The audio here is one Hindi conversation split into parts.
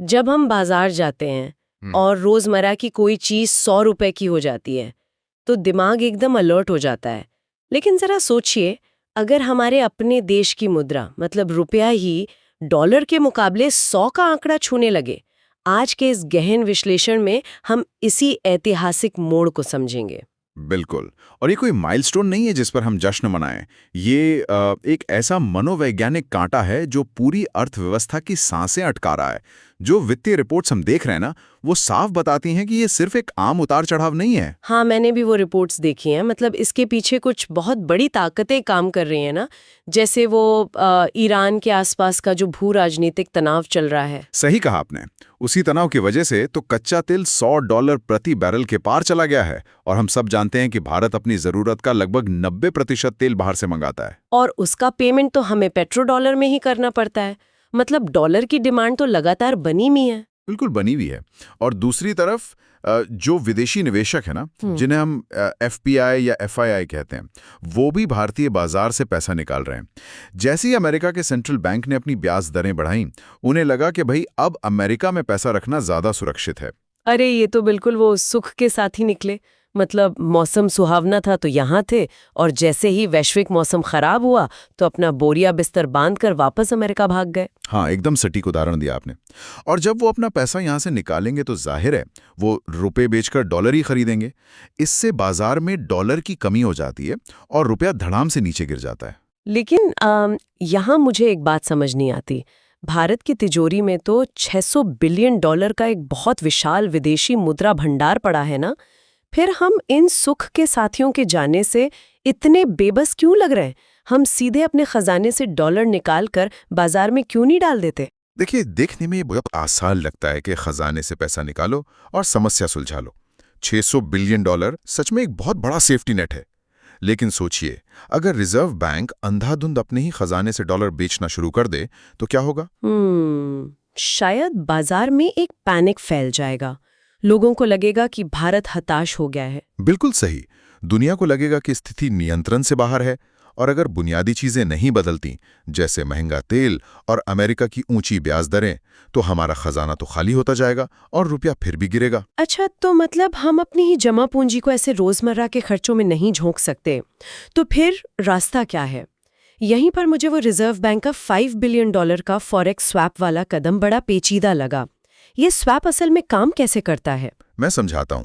जब हम बाजार जाते हैं और रोजमर्रा की कोई चीज 100 रुपए की हो जाती है तो दिमाग एकदम अलर्ट हो जाता है। लेकिन जरा सोचिए, अगर हमारे अपने देश की मुद्रा मतलब रुपया ही डॉलर के मुकाबले 100 का आंकड़ा छूने लगे। आज के इस गहन विश्लेषण में हम इसी ऐतिहासिक मोड़ को समझेंगे। बिल्कुल। और ये कोई माइलस्टोन नहीं है जिस पर हम जश्न मनाएं। ये एक ऐसा मनोवैज्ञानिक कांटा है जो पूरी अर्थव्यवस्था की सांसें अटका रहा है। जो वित्तीय रिपोर्ट्स हम देख रहे हैं ना, वो साफ बताती हैं कि ये सिर्फ एक आम उतार चढ़ाव नहीं है। हाँ, मैंने भी वो रिपोर्ट्स देखी हैं। मतलब इसके पीछे कुछ बहुत बड़ी ताकतें काम कर रही हैं ना, जैसे वो ईरान के आसपास का जो भू राजनीतिक तनाव चल रहा है। सही कहा आपने। उसी तनाव की वजह से तो कच्चा तेल $100 प्रति बैरल के पार चला गया है। और हम सब जानते हैं कि भारत अपनी जरूरत का लगभग 90% तेल बाहर से मंगाता है। और उसका पेमेंट तो हमें पेट्रो डॉलर में ही करना पड़ता है। मतलब डॉलर की डिमांड तो लगातार बनी हुई है। बिल्कुल बनी हुई है। और दूसरी तरफ जो विदेशी निवेशक है ना, जिन्हें हम एफपीआई या एफआईआई कहते हैं, वो भी भारतीय बाजार से पैसा निकाल रहे हैं। जैसे ही अमेरिका के सेंट्रल बैंक ने अपनी ब्याज दरें बढ़ाई, उन्हें लगा कि भाई अब अमेरिका में पैसा रखना ज्यादा सुरक्षित है। अरे ये तो बिल्कुल वो सुख के साथ ही निकले। मतलब मौसम सुहावना था तो यहाँ थे, और जैसे ही वैश्विक मौसम खराब हुआ तो अपना बोरिया बिस्तर बांधकर वापस अमेरिका भाग गए। हाँ, एकदम सटीक उदाहरण दिया आपने। और जब वो अपना पैसा यहाँ से निकालेंगे तो जाहिर है वो रुपए बेचकर डॉलर ही खरीदेंगे। इससे बाजार में डॉलर की कमी हो जाती है और रुपया धड़ाम से नीचे गिर जाता है। लेकिन यहाँ मुझे एक बात समझ नहीं आती। भारत की तिजोरी में तो $600 बिलियन का एक बहुत विशाल विदेशी मुद्रा भंडार पड़ा है ना। फिर हम इन सुख के साथियों के जाने से इतने बेबस क्यों लग रहे हैं? हम सीधे अपने खजाने से डॉलर निकाल कर बाजार में क्यों नहीं डाल देते? देखिए, देखने में ये बहुत आसान लगता है कि खजाने से पैसा निकालो और समस्या सुलझा लो। $600 बिलियन सच में एक बहुत बड़ा सेफ्टी नेट है। लेकिन सोचिए, अगर रिजर्व बैंक अंधाधुंध अपने ही खजाने से डॉलर बेचना शुरू कर दे तो क्या होगा? शायद बाजार में एक पैनिक फैल जाएगा। लोगों को लगेगा कि भारत हताश हो गया है। बिल्कुल सही। दुनिया को लगेगा कि स्थिति नियंत्रण से बाहर है। और अगर बुनियादी चीजें नहीं बदलती, जैसे महंगा तेल और अमेरिका की ऊंची ब्याज दरें, तो हमारा खजाना तो खाली होता जाएगा और रुपया फिर भी गिरेगा। अच्छा, तो मतलब हम अपनी ही जमा पूंजी को ऐसे रोजमर्रा के खर्चों में नहीं झोंक सकते। तो फिर रास्ता क्या है? यहीं पर मुझे वो रिजर्व बैंक का $5 बिलियन का फॉरेक्स स्वैप वाला कदम बड़ा पेचीदा लगा। ये स्वैप असल में काम कैसे करता है? मैं समझाता हूं।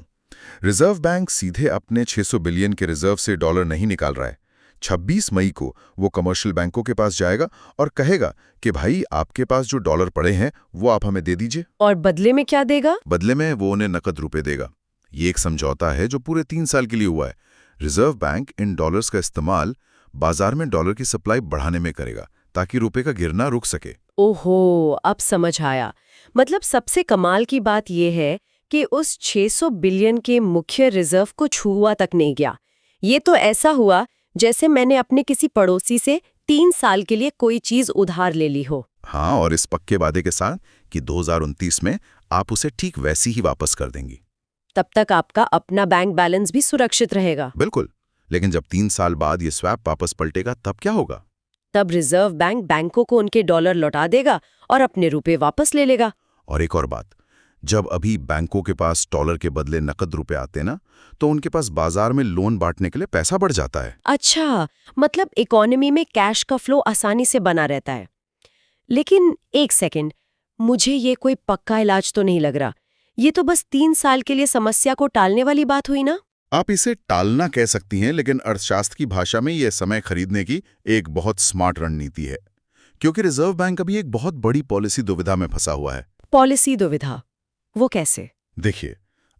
रिजर्व बैंक सीधे अपने 600 बिलियन के रिजर्व से डॉलर नहीं निकाल रहा है। 26 मई को वो कमर्शियल बैंकों के पास जाएगा और कहेगा कि भाई, आपके पास जो डॉलर पड़े हैं वो आप हमें दे दीजिए। और बदले में क्या देगा? बदले में वो उन्हें नकद रुपए देगा। ये एक समझौता है जो पूरे 3 साल के लिए हुआ है। रिजर्व बैंक इन डॉलर्स का इस्तेमाल बाजार में डॉलर की सप्लाई बढ़ाने में करेगा, ताकि रुपए का गिरना रुक सके। ओहो, अब समझ आया। मतलब सबसे कमाल की बात यह है कि उस 600 बिलियन के मुख्य रिजर्व को छुआ तक नहीं गया। ये तो ऐसा हुआ जैसे मैंने अपने किसी पड़ोसी से 3 साल के लिए कोई चीज उधार ले ली हो। हाँ, और इस पक्के वादे के साथ कि 2029 में आप उसे ठीक वैसी ही वापस कर देंगी। तब तक आपका अपना बैंक बैलेंस भी सुरक्षित रहेगा। बिल्कुल। लेकिन जब 3 साल बाद ये स्वैप वापस पलटेगा तब क्या होगा? तब रिजर्व बैंक बैंकों को उनके डॉलर लौटा देगा और अपने रुपए वापस ले लेगा। और एक और बात, जब अभी बैंकों के पास डॉलर के बदले नकद रुपए आते ना, तो उनके पास बाजार में लोन बांटने के लिए पैसा बढ़ जाता है। अच्छा, मतलब इकोनॉमी में कैश का फ्लो आसानी से बना रहता है। लेकिन एक सेकंड, मुझे ये कोई पक्का इलाज तो नहीं लग रहा। ये तो बस 3 साल के लिए समस्या को टालने वाली बात हुई ना? आप इसे टालना कह सकती हैं, लेकिन अर्थशास्त्र की भाषा में यह समय खरीदने की एक बहुत स्मार्ट रणनीति है। क्योंकि रिजर्व बैंक अभी एक बहुत बड़ी पॉलिसी दुविधा में फंसा हुआ है। पॉलिसी दुविधा? वो कैसे? देखिए,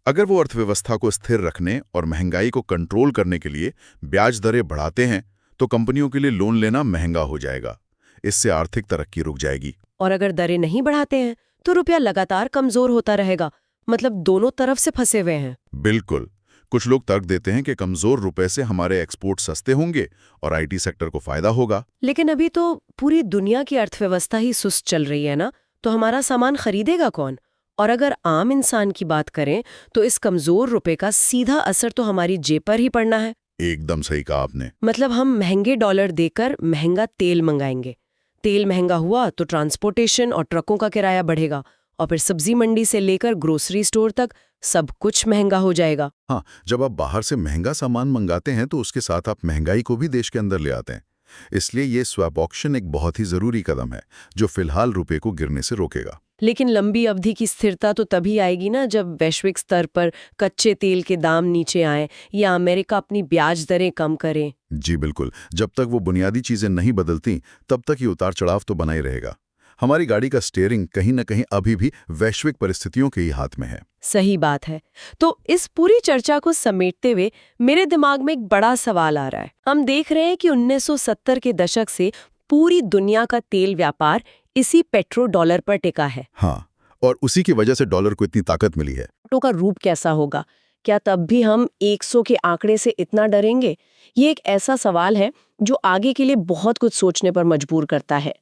अगर वो अर्थव्यवस्था को स्थिर रखने और महंगाई को कंट्रोल करने के लिए ब्याज दरें बढ़ाते हैं, तो कंपनियों के लिए लोन लेना महंगा हो जाएगा। इससे आर्थिक तरक्की रुक जाएगी। और अगर दरें नहीं बढ़ाते हैं तो रुपया लगातार कमजोर होता रहेगा। मतलब दोनों तरफ से फंसे हुए हैं। बिल्कुल। कुछ लोग तर्क देते हैं कि कमजोर रुपए से हमारे एक्सपोर्ट सस्ते होंगे और आईटी सेक्टर को फायदा होगा। लेकिन अभी तो पूरी दुनिया की अर्थव्यवस्था ही सुस्त चल रही है ना, तो हमारा सामान खरीदेगा कौन? और अगर आम इंसान की बात करें तो इस कमजोर रुपए का सीधा असर तो हमारी जेब पर ही पड़ना है। एकदम सही कहा आपने। मतलब हम महंगे डॉलर देकर महंगा तेल मंगाएंगे। तेल महंगा हुआ तो ट्रांसपोर्टेशन और ट्रकों का किराया बढ़ेगा, और फिर सब्जी मंडी से लेकर ग्रोसरी स्टोर तक सब कुछ महंगा हो जाएगा। हाँ, जब आप बाहर से महंगा सामान मंगाते हैं तो उसके साथ आप महंगाई को भी देश के अंदर ले आते हैं। इसलिए ये स्वैप ऑक्शन एक बहुत ही जरूरी कदम है जो फिलहाल रुपए को गिरने से रोकेगा। लेकिन लंबी अवधि की स्थिरता तो तभी आएगी ना जब वैश्विक स्तर पर कच्चे तेल के दाम नीचे आए या अमेरिका अपनी ब्याज दरें कम करे। जी बिल्कुल, जब तक वो बुनियादी चीजें नहीं बदलती तब तक ये उतार चढ़ाव तो बना ही रहेगा। हमारी गाड़ी का स्टीयरिंग कहीं न कहीं अभी भी वैश्विक परिस्थितियों के ही हाथ में है। सही बात है। तो इस पूरी चर्चा को समेटते हुए मेरे दिमाग में एक बड़ा सवाल आ रहा है। हम देख रहे हैं कि 1970 के दशक से पूरी दुनिया का तेल व्यापार इसी पेट्रो डॉलर पर टिका है। हाँ, और उसी की वजह से डॉलर को इतनी ताकत मिली है। नोटों का रूप कैसा होगा? क्या तब भी हम 100 के आंकड़े से इतना डरेंगे? ये एक ऐसा सवाल है जो आगे के लिए बहुत कुछ सोचने पर मजबूर करता है।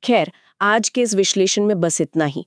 खैर, आज के इस विश्लेषण में बस इतना ही।